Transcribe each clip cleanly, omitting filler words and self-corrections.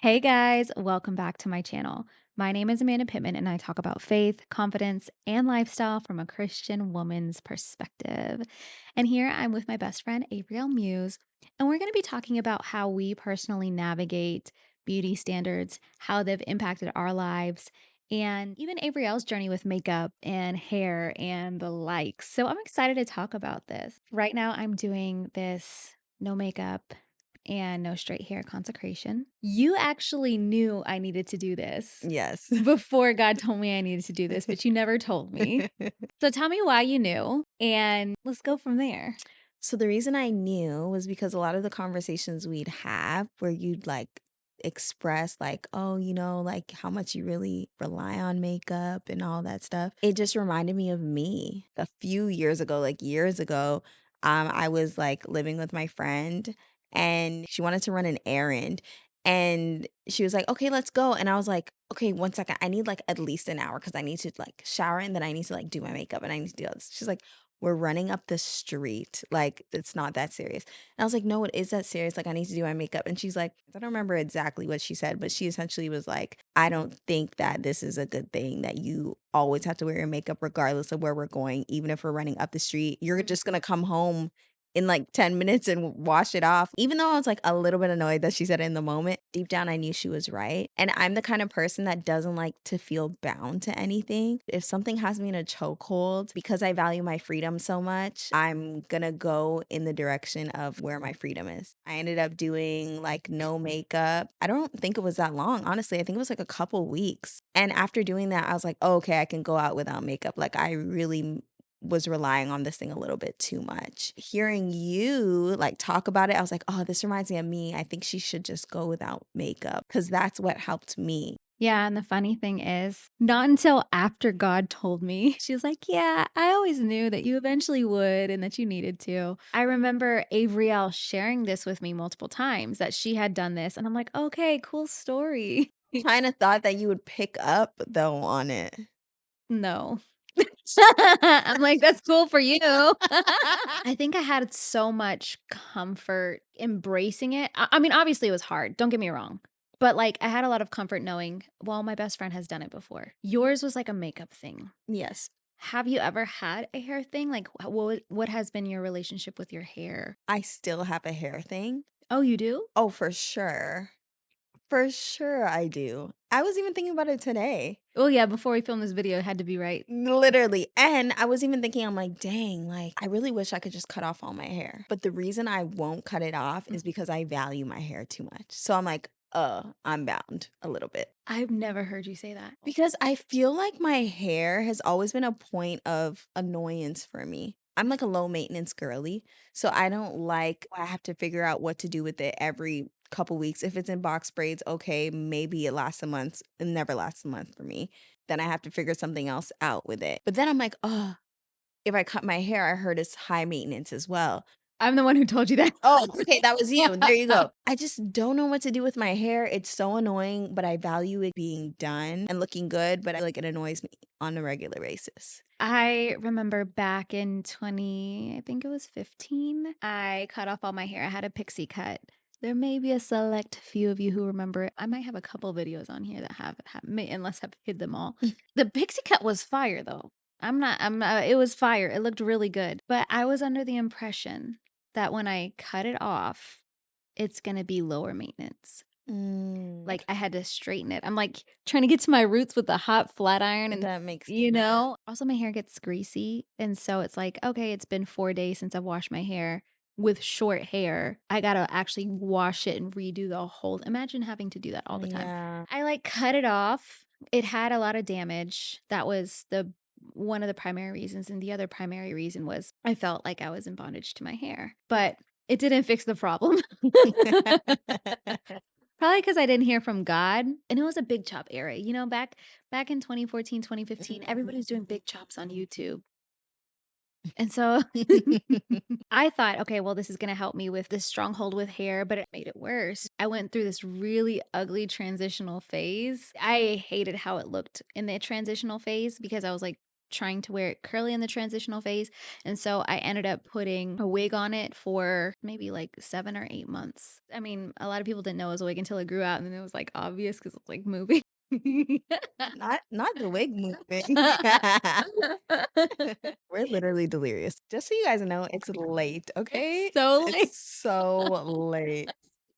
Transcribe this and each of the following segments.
Hey guys, welcome back to my channel. My name is Amanda Pittman and I talk about faith, confidence, and lifestyle from a Christian woman's perspective. And here I'm with my best friend, Abrielle Muse, and we're going to be talking about how we personally navigate beauty standards, how they've impacted our lives, and even Abrielle's journey with makeup and hair and the likes. So I'm excited to talk about this. Right now, I'm doing this no makeup and no straight hair consecration. You actually knew I needed to do this Yes. before God told me I needed to do this, but you never told me. So tell me why you knew, and let's go from there. So the reason I knew was because a lot of the conversations we'd have where you'd express oh, like how much you really rely on makeup and all that stuff. It just reminded me of me. A few years ago, like years ago, I was like living with my friend and she wanted to run an errand. And she was like, okay, let's go. And I was like, okay, 1 second. I need like at least an hour because I need to like shower and then I need to like do my makeup and I need to do this. She's like, we're running up the street. Like, it's not that serious. And I was like, no, it is that serious. Like, I need to do my makeup. And she's like, I don't remember exactly what she said, but she essentially was like, I don't think that this is a good thing that you always have to wear your makeup regardless of where we're going. Even if we're running up the street, you're just going to come home in like 10 minutes and wash it off. Even though I was like a little bit annoyed that she said it in the moment, deep down I knew she was right. And I'm the kind of person that doesn't like to feel bound to anything. If something has me in a chokehold, because I value my freedom so much, I'm gonna go in the direction of where my freedom is. I ended up doing like no makeup. I don't think it was that long, honestly. I think it was like a couple weeks. And after doing that, I was like, oh, okay, I can go out without makeup. Like I really was relying on this thing a little bit too much. Hearing you like talk about it, I was like, oh, this reminds me of me. I think she should just go without makeup because that's what helped me. Yeah, and the funny thing is, not until after God told me, she was like, yeah, I always knew that you eventually would and that you needed to. I remember Avriel sharing this with me multiple times that she had done this, and I'm like, okay, cool story. Kind of thought that you would pick up though on it. No. I'm like, that's cool for you. I think I had so much comfort embracing it. I mean, obviously it was hard, don't get me wrong. But like I had a lot of comfort knowing, well, my best friend has done it before. Yours was like a makeup thing. Yes. Have you ever had a hair thing? Like what has been your relationship with your hair? I still have a hair thing. Oh, you do? Oh, for sure. For sure I do. I was even thinking about it today. Oh yeah, before we filmed this video, it had to be right. Literally. And I was even thinking, I'm like, dang, like, I really wish I could just cut off all my hair. But the reason I won't cut it off is because I value my hair too much. So I'm like, I'm bound a little bit. I've never heard you say that. Because I feel like my hair has always been a point of annoyance for me. I'm like a low maintenance girly. So I don't like, I have to figure out what to do with it every couple weeks. If it's in box braids, okay, maybe it lasts a month. It never lasts a month for me. Then I have to figure something else out with it. But then I'm like, oh, if I cut my hair, I heard it's high maintenance as well. I'm the one who told you that. Oh, okay, that was you. There you go. I just don't know what to do with my hair. It's so annoying, but I value it being done and looking good, but I like it annoys me on a regular basis. I remember back in 20, I think it was 15, I cut off all my hair. I had a pixie cut. There may be a select few of you who remember it. I might have a couple videos on here that unless I've hid them all. The pixie cut was fire though. It was fire. It looked really good. But I was under the impression that when I cut it off, it's going to be lower maintenance. Mm, Like, I had to straighten it. I'm, like, trying to get to my roots with the hot flat iron and, that makes you know? Also, my hair gets greasy, and so it's like, okay, it's been 4 days since I've washed my hair. With short hair, I gotta actually wash it and redo the whole imagine having to do that all the time. yeah. I, like, cut it off. It had a lot of damage. That was the one of the primary reasons, and the other primary reason was I felt like I was in bondage to my hair, but it didn't fix the problem. Probably because I didn't hear from God, and it was a big chop era, you know, back in 2014, 2015, everybody was doing big chops on YouTube, and so I thought, "Okay, well, this is gonna help me with this stronghold with hair," but it made it worse. I went through this really ugly transitional phase. I hated how it looked in the transitional phase because I was like, trying to wear it curly in the transitional phase. And so I ended up putting a wig on it for maybe like 7 or 8 months. I mean, a lot of people didn't know it was a wig until it grew out and then it was like obvious because it's like moving. Not the wig moving. We're literally delirious. Just so you guys know, it's late, It's okay? so It's late. so late.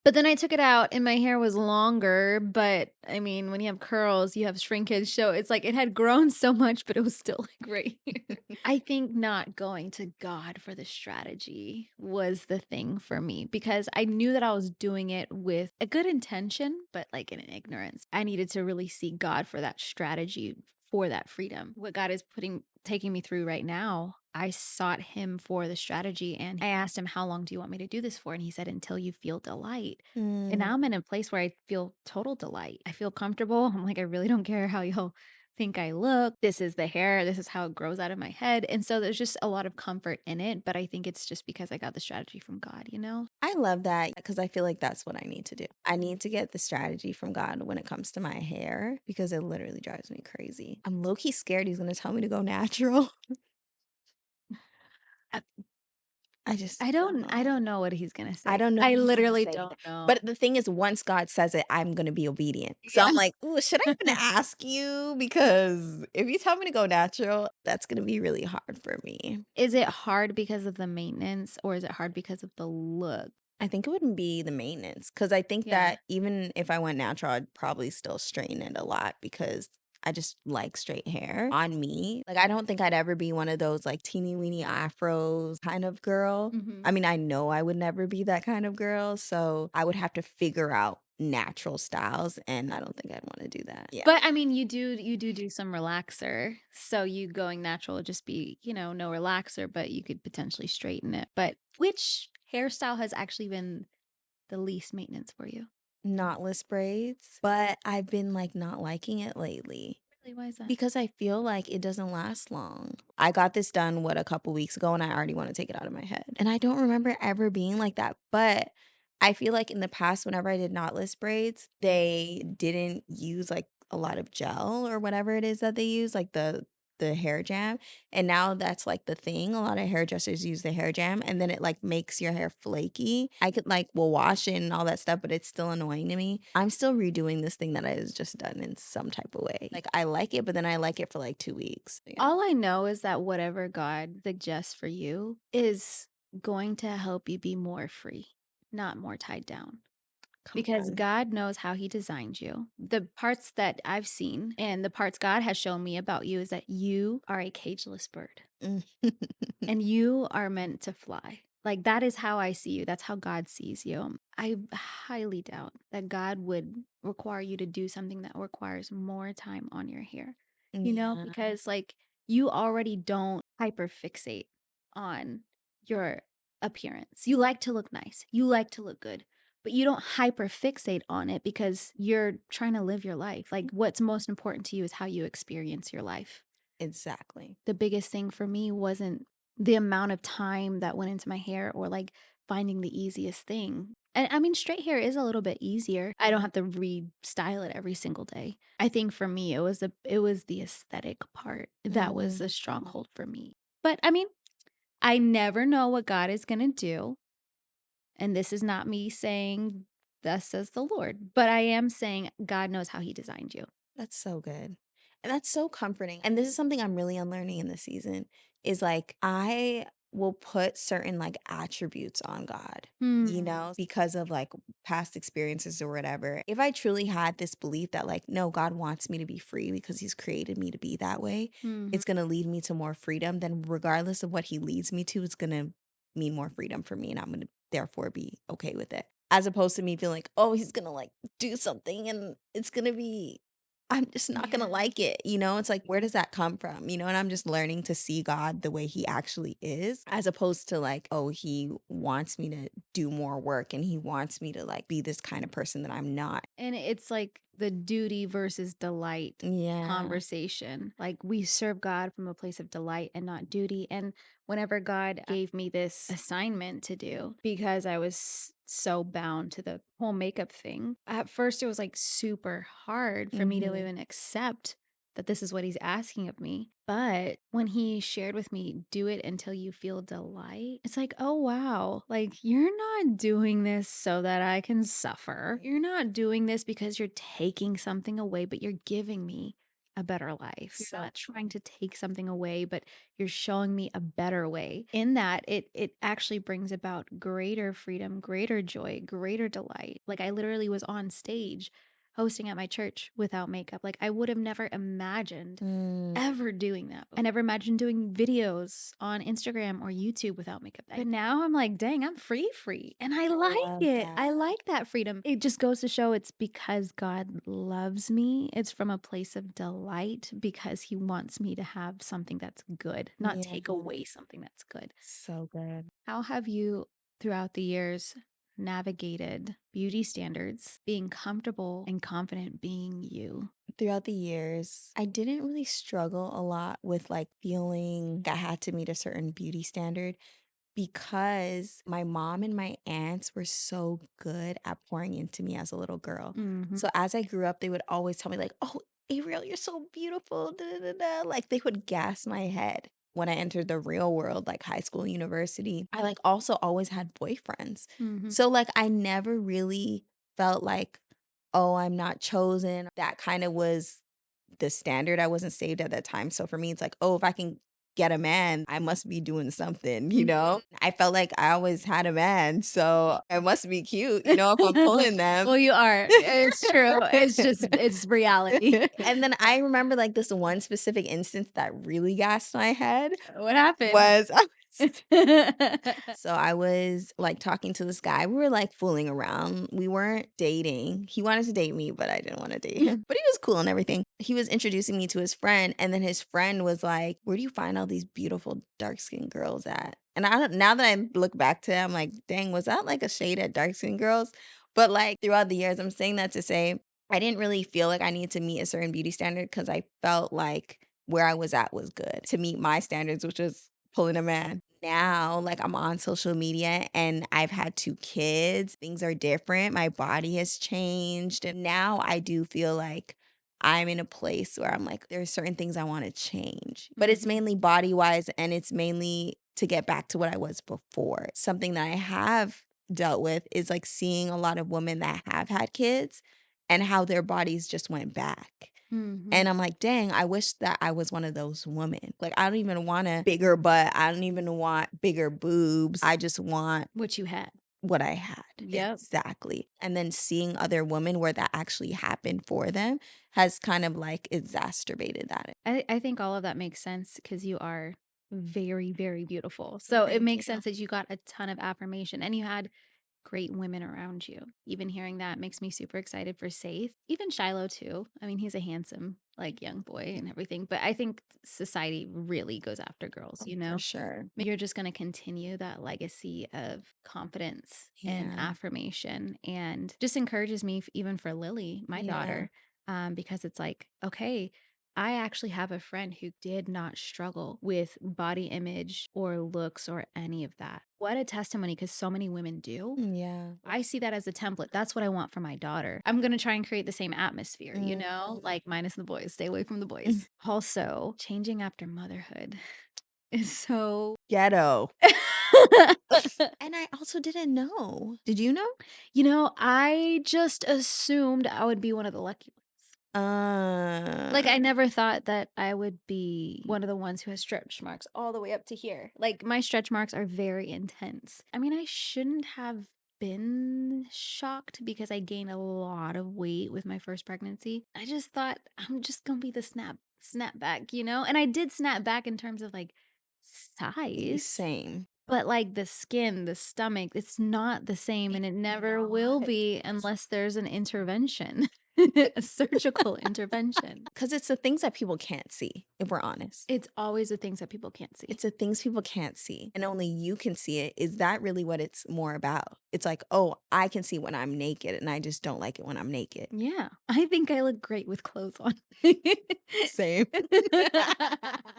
But then I took it out and my hair was longer, but I mean, when you have curls, you have shrinkage, so it's like it had grown so much, but it was still like right here. I think not going to God for the strategy was the thing for me because I knew that I was doing it with a good intention, but like in ignorance. I needed to really seek God for that strategy for that freedom. What God is taking me through right now, I sought him for the strategy and I asked him, "How long do you want me to do this for?" And he said, "Until you feel delight." And Mm, now I'm in a place where I feel total delight. I feel comfortable. I'm like, I really don't care how you'll think I look. This is the hair. This is how it grows out of my head. And so there's just a lot of comfort in it. But I think it's just because I got the strategy from God, you know? I love that because I feel like that's what I need to do. I need to get the strategy from God when it comes to my hair because it literally drives me crazy. I'm low key scared he's gonna tell me to go natural. I, I just I don't don't I know. don't know what he's gonna I say. don't know I what he's gonna literally say don't either. know. But the thing is, once God says it, I'm gonna be obedient. So Yeah. I'm like, ooh, should I even ask you? Because if you tell me to go natural, that's gonna be really hard for me. Is it hard because of the maintenance or is it hard because of the look? I think it wouldn't be the maintenance because I think Yeah. that even if I went natural, I'd probably still straighten it a lot because I just like straight hair on me. Like, I don't think I'd ever be one of those like teeny weeny afros kind of girl. I Mhm. mean, I know I would never be that kind of girl. So I would have to figure out natural styles. And I don't think I'd want to do that. Yeah. But I mean, you do some relaxer. So you going natural would just be, no relaxer, but you could potentially straighten it. But which hairstyle has actually been the least maintenance for you? Knotless braids. But I've been like not liking it lately. Really? Why is that? Because I feel like it doesn't last long. I got this done, what, a couple weeks ago, and I already want to take it out of my head. And I don't remember ever being like that. But I feel like in the past, whenever I did knotless braids, they didn't use like a lot of gel or whatever it is that they use, like the hair jam. And now that's like the thing. A lot of hairdressers use the hair jam and then it like makes your hair flaky. I could like will wash it and all that stuff, but it's still annoying to me. I'm still redoing this thing that I was just done in some type of way. Like I like it, but then I like it for like 2 weeks. Yeah. All I know is that whatever God suggests for you is going to help you be more free, not more tied down. Come Because on. God knows how he designed you. The parts that I've seen and the parts God has shown me about you is that you are a cageless bird Mm. and you are meant to fly. Like that is how I see you. That's how God sees you. I highly doubt that God would require you to do something that requires more time on your hair, Yeah, because like you already don't hyperfixate on your appearance. You like to look nice, you like to look good, but you don't hyperfixate on it because you're trying to live your life. Like what's most important to you is how you experience your life. exactly. The biggest thing for me wasn't the amount of time that went into my hair or like finding the easiest thing. And I mean, straight hair is a little bit easier. I don't have to restyle it every single day. I think for me, it was the aesthetic part that was a Mm. stronghold for me. But I mean, I never know what God is gonna do. And this is not me saying, "Thus says the Lord," but I am saying God knows how he designed you. That's so good. And that's so comforting. And this is something I'm really unlearning in this season is like I will put certain like attributes on God, Hmm. because of like past experiences or whatever. If I truly had this belief that like no, God wants me to be free because he's created me to be that way, Mhm. it's going to lead me to more freedom, then regardless of what he leads me to, it's going to mean more freedom for me and I'm going to therefore be okay with it. As opposed to me feeling like, oh, he's going to like do something and it's going to be I'm just not gonna Yeah. like it, It's like, where does that come from, And I'm just learning to see God the way he actually is, as opposed to like, oh, he wants me to do more work and he wants me to like be this kind of person that I'm not. And it's like the duty versus delight Yeah. conversation. Like we serve God from a place of delight and not duty. And whenever God gave me this assignment to do, because I was so bound to the whole makeup thing, at first it was like super hard for me to Mhm. even accept that this is what he's asking of me. But when he shared with me, do it until you feel delight, it's like, oh, wow. Like, you're not doing this so that I can suffer. You're not doing this because you're taking something away, but you're giving me a better life. You're So not trying to take something away, but you're showing me a better way. In that, it actually brings about greater freedom, greater joy, greater delight. Like I literally was on stage hosting at my church without makeup. Like I would have never imagined mm, ever doing that. I never imagined doing videos on Instagram or YouTube without makeup. But now I'm like, dang, I'm free. And I I like love it. that. I like that freedom. It just goes to show it's because God loves me. It's from a place of delight because he wants me to have something that's good, not Yeah, take away something that's good. so good. How have you, throughout the years, navigated beauty standards, being comfortable and confident being you? Throughout the years, I didn't really struggle a lot with like feeling I had to meet a certain beauty standard because my mom and my aunts were so good at pouring into me as a little girl. Mhm. So as I grew up, they would always tell me like, "Oh, Ariel, you're so beautiful." Da, da, da, da. Like they would gas my head. When I entered the real world, like high school, university, I like also always had boyfriends. Mhm. So like I never really felt like, oh, I'm not chosen. That kind of was the standard. I wasn't saved at that time. So for me, it's like, oh, if I can get a man, I must be doing something, you know? I felt like I always had a man. So I must be cute, you know, if I'm pulling them. Well, you are. It's true. It's just it's reality. And then I remember like this one specific instance that really gassed my head What happened? was so I was like talking to this guy. We were like fooling around. We weren't dating. He wanted to date me, but I didn't want to date him. But he was cool and everything. He was introducing me to his friend, and then his friend was like, "Where do you find all these beautiful dark skinned girls at?" And I don't, now that I look back to it, I'm like, dang, was that like a shade at dark skinned girls? But like throughout the years, I'm saying that to say I didn't really feel like I needed to meet a certain beauty standard because I felt like where I was at was good to meet my standards, which was pulling a man. Now, like I'm on social media and I've had 2 kids. Things are different. My body has changed. And now I do feel like I'm in a place where I'm like, there's certain things I want to change. But it's Mhm. mainly body wise and it's mainly to get back to what I was before. Something that I have dealt with is like seeing a lot of women that have had kids and how their bodies just went back. Mhm. And I'm like, dang, I wish that I was one of those women. Like, I don't even want a bigger butt. I don't even want bigger boobs. I just want What you had. what I had. Yep. Exactly. And then seeing other women where that actually happened for them has kind of like exacerbated that. I think all of that makes sense because you are very beautiful. So it Thank you. makes sense that you got a ton of affirmation and you had great women around you. Even hearing that makes me super excited for Safe. Even Shiloh too. I mean, he's a handsome, like young boy and everything. But I think society really goes after girls, you For know? sure. You're just going to continue that legacy of confidence and Yeah. affirmation and just encourages me even for Lily, my Yeah. daughter, because it's like, okay, I actually have a friend who did not struggle with body image or looks or any of that. What a testimony because so many women do. Yeah. I see that as a template. That's what I want for my daughter. I'm going to try and create the same atmosphere, you Mm. know, like minus the boys, stay away from the boys. Also, changing after motherhood is so Ghetto. And I also didn't know. Did you know? You know, I just assumed I would be one of the lucky ones. Like, Uh, I never thought that I would be one of the ones who has stretch marks all the way up to here. Like, my stretch marks are very intense. I mean, I shouldn't have been shocked because I gained a lot of weight with my first pregnancy. I just thought I'm just gonna be the snapback, you know? And I did snap back in terms of like size. same. But, like, the skin, the stomach, it's not the same, and it never will be unless there's an intervention, a surgical intervention. Because it's the things that people can't see, if we're honest. It's always the things that people can't see. It's the things people can't see, and only you can see it. Is that really what it's more about? It's like, "Oh, I can see when I'm naked, and I just don't like it when I'm naked." Yeah, I think I look great with clothes on. Same.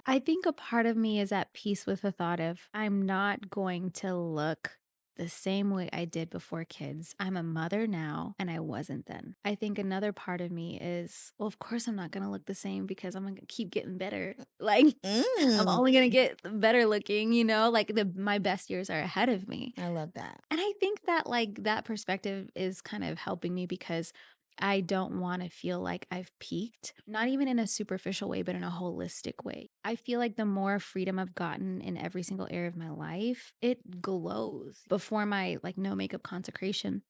I think a part of me is at peace with the thought of I'm not going to look the same way I did before kids. I'm a mother now and I wasn't then. I think another part of me is, well, of course I'm not going to look the same because I'm going to keep getting better. Like I'm Mm, only going to get better looking, you know, like my best years are ahead of me. I love that. And I think that like that perspective is kind of helping me because I don't want to feel like I've peaked, not even in a superficial way, but in a holistic way. I feel like the more freedom I've gotten in every single area of my life, it glows. Before my like no makeup consecration,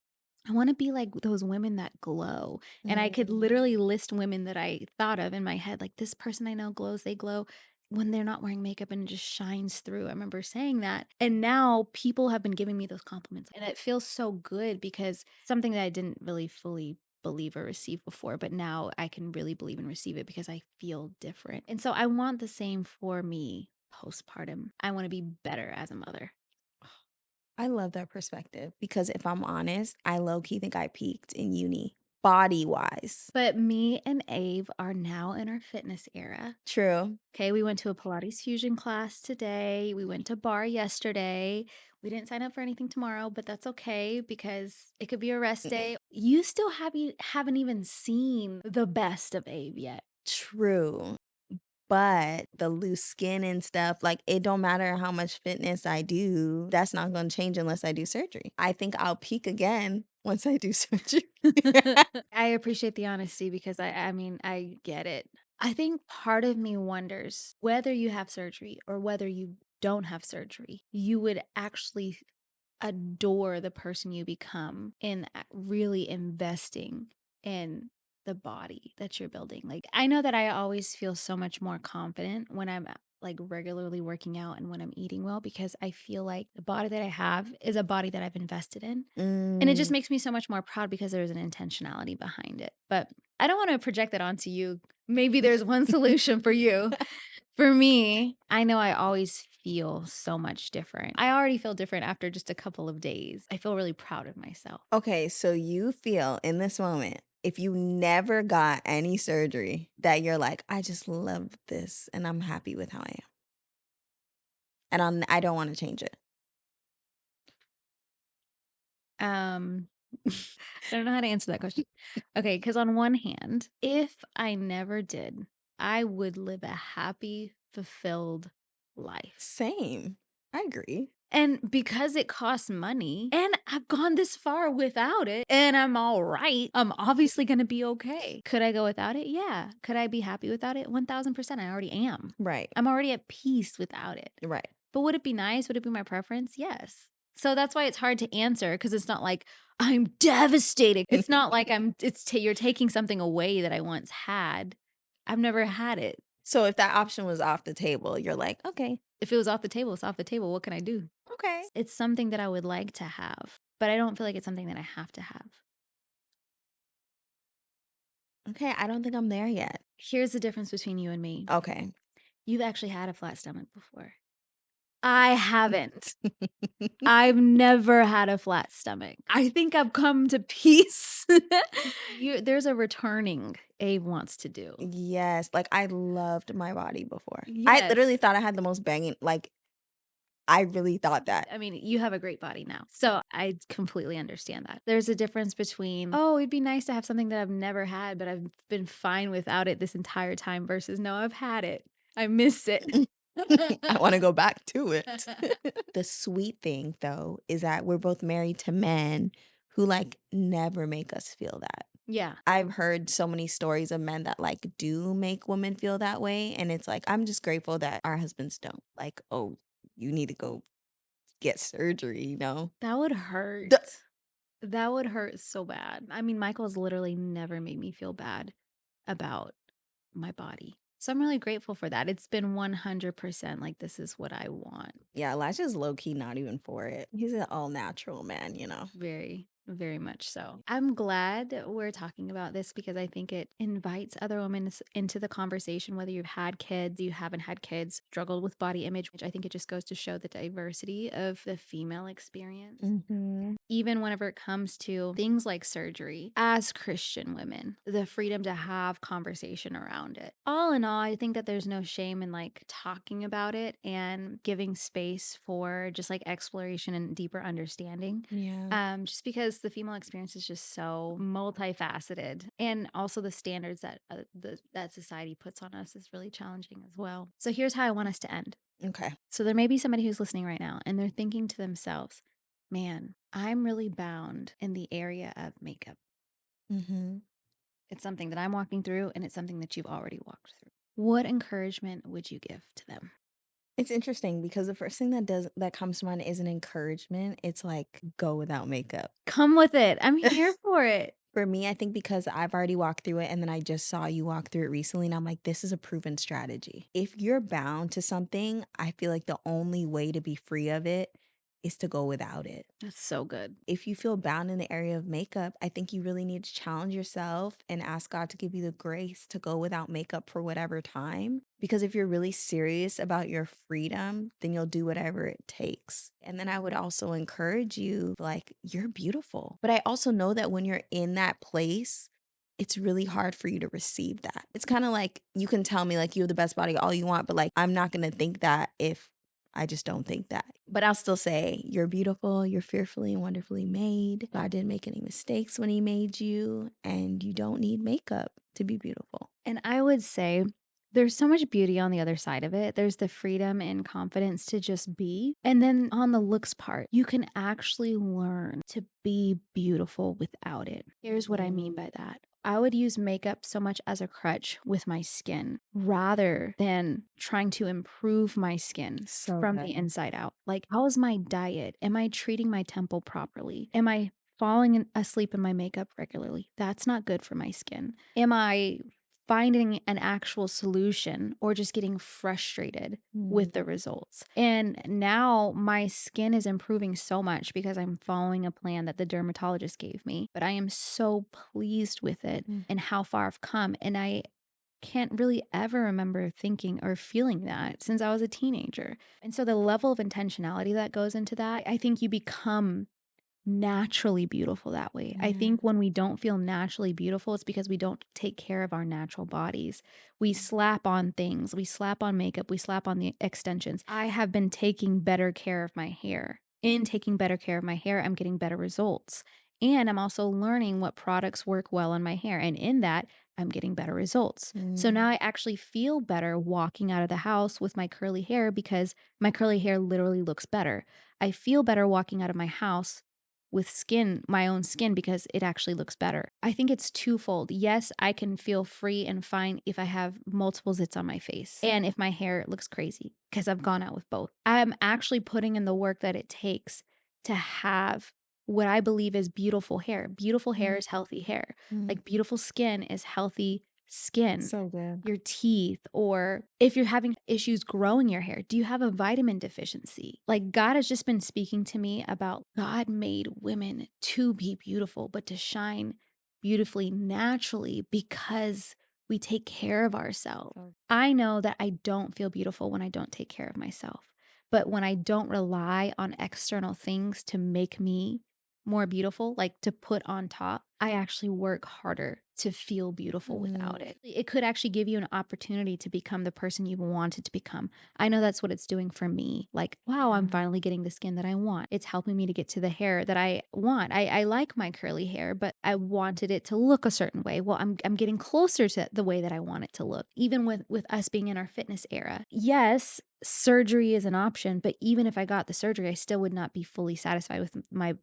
I want to be like those women that glow. And I could Mm. literally list women that I thought of in my head, like this person I know glows, they glow when they're not wearing makeup and it just shines through. I remember saying that. And now people have been giving me those compliments. And it feels so good because something that I didn't really fully believe or receive before, but now I can really believe and receive it because I feel different. And so I want the same for me postpartum. I want to be better as a mother. I love that perspective because if I'm honest, I low key think I peaked in uni, body wise. But me and Ave are now in our fitness era. True. Okay, we went to a Pilates fusion class today. We went to bar yesterday. We didn't sign up for anything tomorrow, but that's okay because it could be a rest day. You still haven't even seen the best of Ave yet. True. But the loose skin and stuff, like, it don't matter how much fitness I do, that's not gonna change unless I do surgery. I think I'll peak again once I do surgery. I appreciate the honesty because I mean, I get it. I think part of me wonders whether you have surgery or whether you don't have surgery, you would actually adore the person you become in really investing in the body that you're building. Like, I know that I always feel so much more confident when I'm like regularly working out and when I'm eating well because I feel like the body that I have is a body that I've invested in. And it just Mm. makes me so much more proud because there's an intentionality behind it. But I don't want to project that onto you. Maybe there's one solution for you. For me, I know I always feel so much different. I already feel different after just a couple of days. I feel really proud of myself. Okay, so you feel in this moment, if you never got any surgery, that you're like, "I just love this, and I'm happy with how I am, and I don't wanna change it." Um, I don't know how to answer that question. Okay, because on one hand, if I never did, I would live a happy, fulfilled life. Same. I agree. And because it costs money and I've gone this far without it and I'm all right, I'm obviously going to be okay. Could I go without it? Yeah. Could I be happy without it? 1000%. I already am. Right, I'm already at peace without it. right. But would it be nice? Would it be my preference? Yes. So that's why it's hard to answer because it's not like I'm devastated. It's not like you're taking something away that I once had. I've never had it. So if that option was off the table, you're like, "Okay, If it was off the table, it's off the table. What can I do? okay, It's something that I would like to have, but I don't feel like it's something that I have to have. okay, I don't think I'm there yet." Here's the difference between you and me. Okay. You've actually had a flat stomach before. I haven't. I've never had a flat stomach. I think I've come to peace. There's a returning Abe wants to do. Yes, like, I loved my body before. I literally Yes. thought I had the most banging like, I really thought that. I mean, you have a great body now. So I completely understand that. There's a difference between, oh, it'd be nice to have something that I've never had, but I've been fine without it this entire time versus, no, I've had it. I miss it. I wanna go back to it. The sweet thing, though, is that we're both married to men who, like, never make us feel that. Yeah. I've heard so many stories of men that, like, do make women feel that way, and it's like, I'm just grateful that our husbands don't. Like, "Oh, you need to go get surgery," you know? That would hurt. Duh. That would hurt so bad. I mean, Michael's literally never made me feel bad about my body. So I'm really grateful for that. It's been 100% like this is what I want. Yeah, Elijah's low key not even for it. He's an all natural man, you know? Very. Very much so. I'm glad we're talking about this because I think it invites other women into the conversation, whether you've had kids, you haven't had kids, struggled with body image, which I think it just goes to show the diversity of the female experience. Mhm. Even whenever it comes to things like surgery, as Christian women, the freedom to have conversation around it. All in all, I think that there's no shame in like talking about it and giving space for just like exploration and deeper understanding. Yeah. Just because the female experience is just so multifaceted, and also the standards that that society puts on us is really challenging as well. So here's how I want us to end. Okay. So there may be somebody who's listening right now and they're thinking to themselves, man, I'm really bound in the area of makeup. Mhm. It's something that I'm walking through and it's something that you've already walked through. What encouragement would you give to them? It's interesting because the first thing that comes to mind is an encouragement. It's like, go without makeup. Come with it. I'm here for it. For me, I think because I've already walked through it and then I just saw you walk through it recently, and I'm like, this is a proven strategy. If you're bound to something, I feel like the only way to be free of it is to go without it. That's so good. If you feel bound in the area of makeup, I think you really need to challenge yourself and ask God to give you the grace to go without makeup for whatever time. Because if you're really serious about your freedom, then you'll do whatever it takes. And then I would also encourage you, like, you're beautiful. But I also know that when you're in that place, it's really hard for you to receive that. It's kind of like you can tell me, like, you have the best body all you want, but like, I'm not going to think that if I just don't think that. But I'll still say, you're beautiful, you're fearfully and wonderfully made. God didn't make any mistakes when He made you, and you don't need makeup to be beautiful. And I would say there's so much beauty on the other side of it. There's the freedom and confidence to just be. And then on the looks part, you can actually learn to be beautiful without it. Here's what I mean by that. I would use makeup so much as a crutch with my skin rather than trying to improve my skin So from the good. inside out. Like, how is my diet? Am I treating my temple properly? Am I asleep in my makeup regularly? That's not good for my skin. Am I finding an actual solution or just getting frustrated Mm, with the results? And now my skin is improving so much because I'm following a plan that the dermatologist gave me, but I am so pleased with it mm, and how far I've come. And I can't really ever remember thinking or feeling that since I was a teenager. And so the level of intentionality that goes into that, I think you become naturally beautiful that way. I yeah. think when we don't feel naturally beautiful, it's because we don't take care of our natural bodies. We slap on things, we slap on makeup, we slap on the extensions. I have been taking better care of my hair. In taking better care of my hair, I'm getting better results. And I'm also learning what products work well on my hair. And in that, I'm getting better results. So Mm, now I actually feel better walking out of the house with my curly hair because my curly hair literally looks better. I feel better walking out of my house with skin, my own skin, because it actually looks better. I think it's twofold. Yes, I can feel free and fine if I have multiple zits on my face and if my hair looks crazy because I've gone out with both. I'm actually putting in the work that it takes to have what I believe is beautiful hair. Beautiful hair mm, is healthy hair. mm. Like beautiful skin is healthy skin. So good. Your teeth, or if you're having issues growing your hair, do you have a vitamin deficiency? Like, God has just been speaking to me about God made women to be beautiful, but to shine beautifully naturally because we take care of ourselves. So I know that I don't feel beautiful when I don't take care of myself. But when I don't rely on external things to make me more beautiful, like to put on top, I actually work harder to feel beautiful without mm, it. It could actually give you an opportunity to become the person you wanted to become. I know that's what it's doing for me. Like, wow, I'm yeah. finally getting the skin that I want. It's helping me to get to the hair that I want. I like my curly hair, but I wanted it to look a certain way. Well, I'm getting closer to the way that I want it to look. Even with us being in our fitness era. Yes, surgery is an option, but even if I got the surgery, I still would not be fully satisfied with my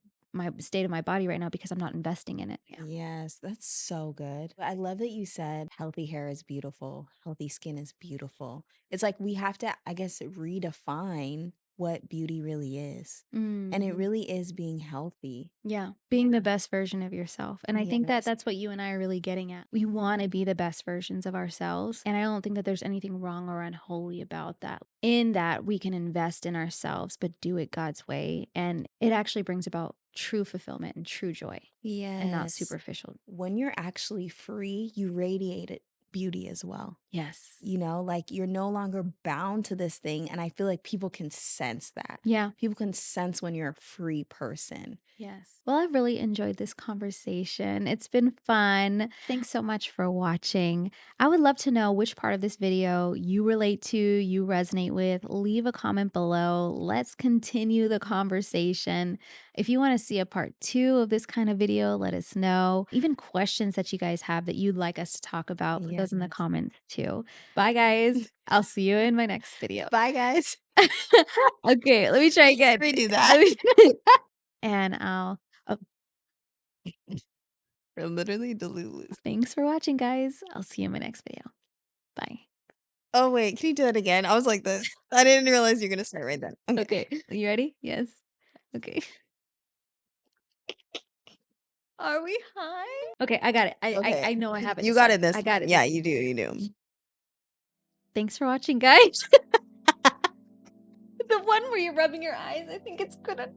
state of my body right now because I'm not investing in it. Yeah. Yes, that's so good. I love that you said healthy hair is beautiful, healthy skin is beautiful. It's like we have to, I guess, redefine what beauty really is. And it Mm. really is being healthy. Yeah, being the best version of yourself, and I think that Yes. that's what you and I are really getting at. We wanna be the best versions of ourselves, and I don't think that there's anything wrong or unholy about that. In that, we can invest in ourselves, but do it God's way, and it actually brings about true fulfillment and true joy, and not Yes. superficial. When you're actually free, you radiate it beauty as well. Yes. You know, like you're no longer bound to this thing. And I feel like people can sense that. Yeah. People can sense when you're a free person. Yes. Well, I've really enjoyed this conversation. It's been fun. Thanks so much for watching. I would love to know which part of this video you relate to, you resonate with. Leave a comment below. Let's continue the conversation. If you want to see a part 2 of this kind of video, let us know. Even questions that you guys have that you'd like us to talk about, put those in the Yes. comments too. Bye, guys. I'll see you in my next video. Bye, guys. Okay, let me try again. Redo Let that. me and I'll oh, We're literally delulu. thanks for watching, guys. I'll see you in my next video. Bye. Oh, wait. Can you do it again? I was like this. I didn't realize you're going to start right then. Okay. Okay. You ready? Yes. Okay. Are we high? Okay, I got it. I Okay. know I have it You this got time. it this I got time. it Yeah, this you do. You do. Thanks for watching, guys. The one where you're rubbing your eyes, I think it's gonna